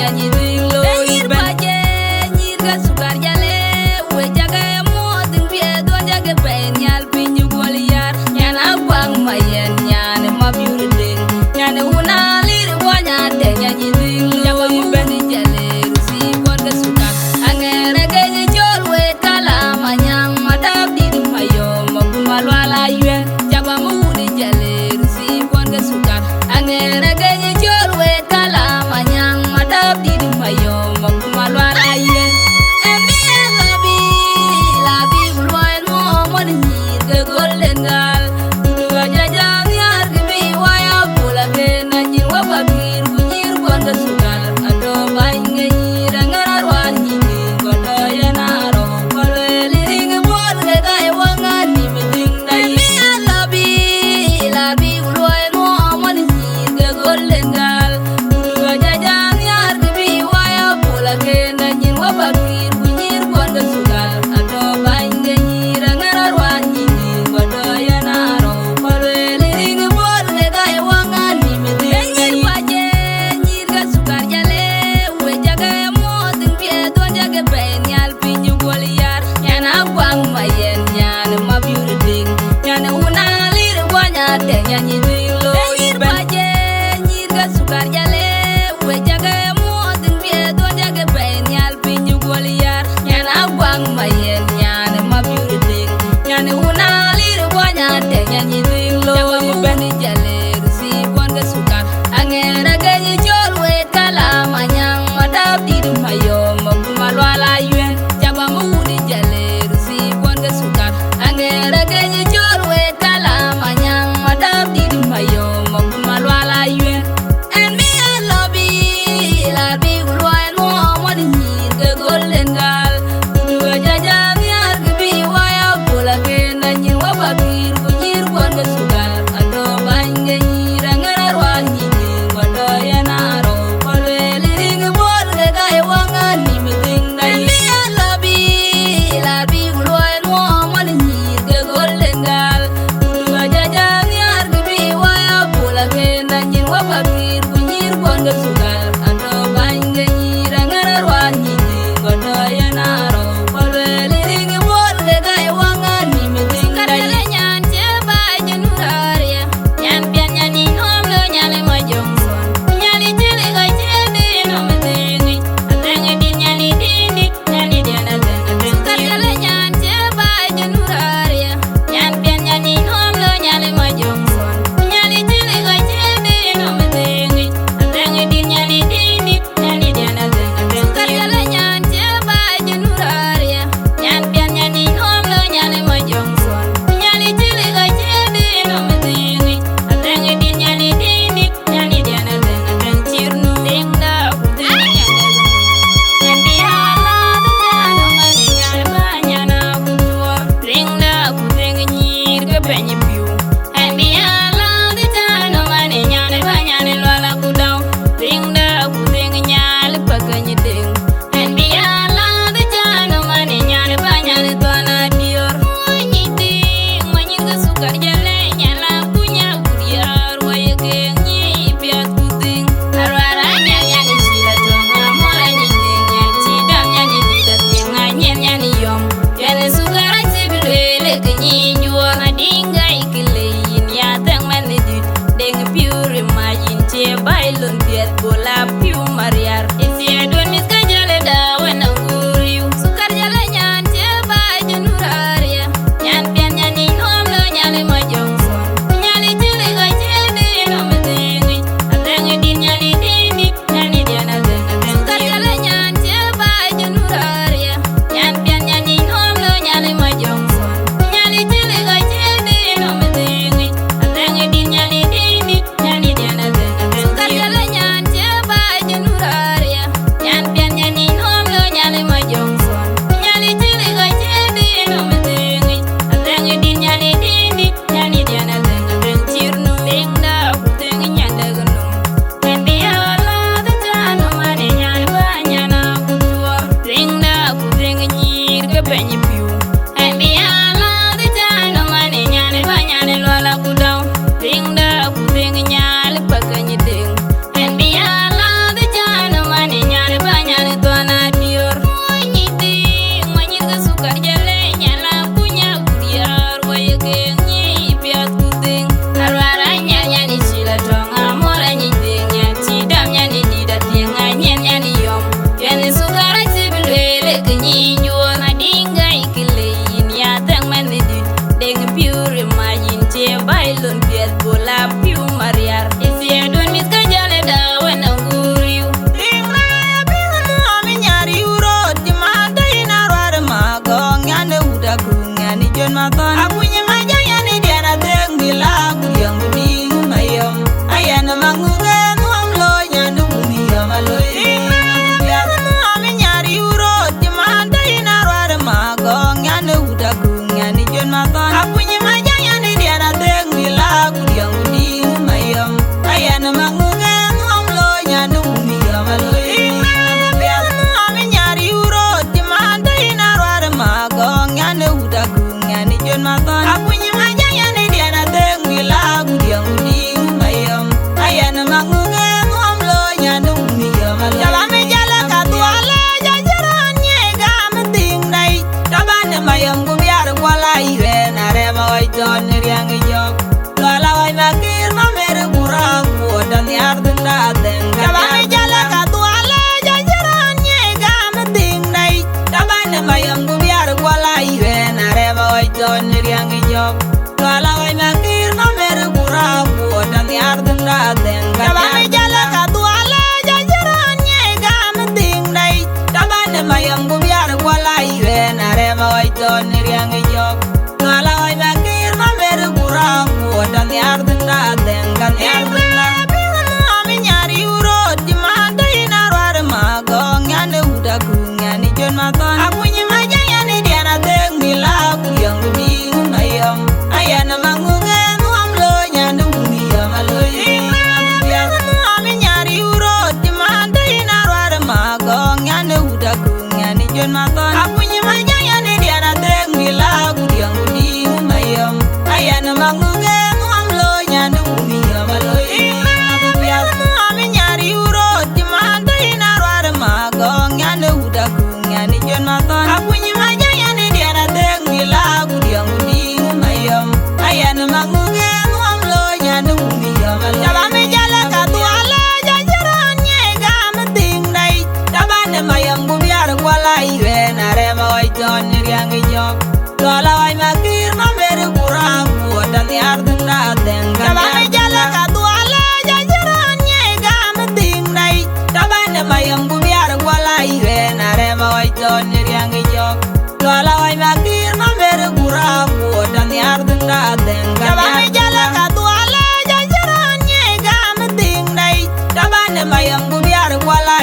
nyanyi dilo ibaje nyir ga sukar jale we jaga mo din pie do jaga pen yal pinyu gol yar nyana bang mayen nyane mabiur ding nyane una lir bonya de nyanyi dilo jaga mo ben jale si kon ga sukar angere ge ni jor we kala manyang madab di mayo maguma lwala yuen jaga mo udi jale si kon ga sukar angere ge ni jor we kala manyang madab di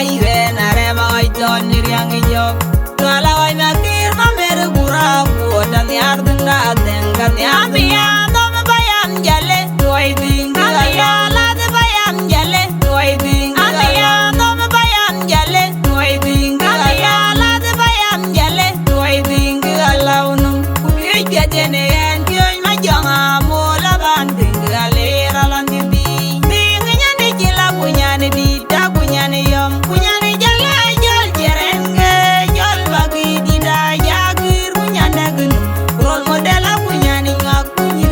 iwe na rema oi ton ni riang ijo Kala oi na kir ma mere gura kuota ni ardunda tenga ni amia dom bayan jale oi ding amia la de bayan jale oi ding amia dom bayan jale oi ding amia la de bayan jale oi ding alaunu kuye jene en kyo ma jonga mo la ban ding ale ralandi ding nyane jila kunyane di ta kunyane yom kunyane jala jol jerenge jol bagi di da jagir kunyane gun rol modela kunyane ngak kunyir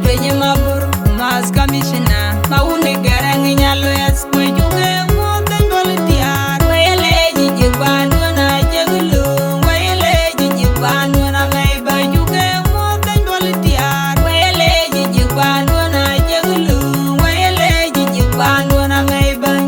penye mabur mas kamishna maune garang nyalo yas kwejuge ngombe ndol tiar wele jijibanu na jeglu wele jijibanu na mai bajuge ngombe ndol tiar wele jijibanu na jeglu wele jijibanu na mai ban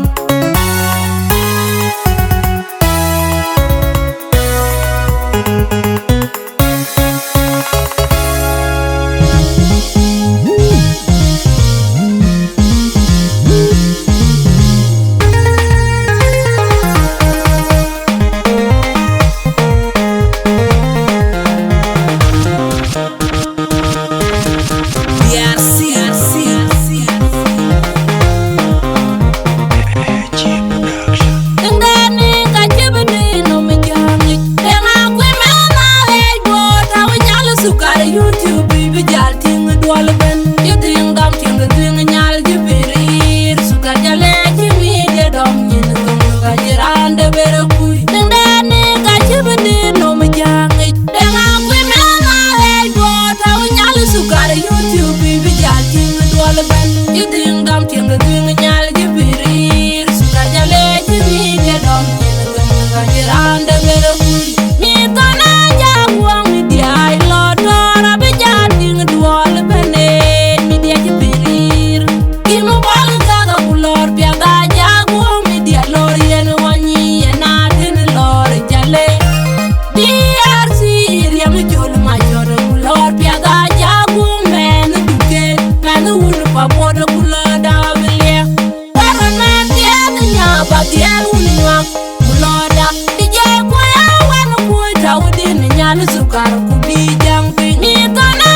YouTube bi jal ting dwal ben you ting dam ting ting nyal ji birir suka jale ji mi de dom nyin kum ga jirande bere kuy ndani ga jibdi no mi jangi de nga kwe me na he go taw nyal suka YouTube bi jal ting dwal ben you ting dam ting ting nyal ji birir suka jale ji mi de dom nyin kum ga jirande bere kuy mi tana jagwang mi di ai lo dual bene mi dia jipirir kimu bal kaga kulor piaga jago mi dia lor yen wani ena tin lor jale DRC riam jol ma jor kulor piaga jago men duke men ul pa bod kuloda bele warana dia nya ba dia unwa kuloda dije ko ya wan ko tawdin nyan sukar ku bi jang ni tana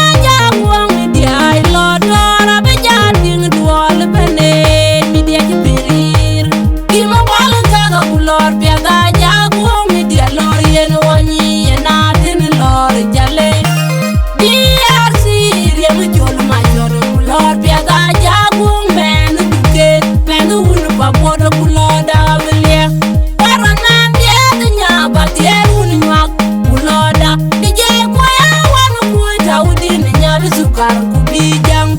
lor piaga jago mi dia lor yen wani ena tin lor jale DRC riam jol ma jor lor piaga jago men duke men ul pa bod kuloda bele warana dia nya ba dia unwa kuloda dije ko ya wan ko tawdin nya sukar ku bi jang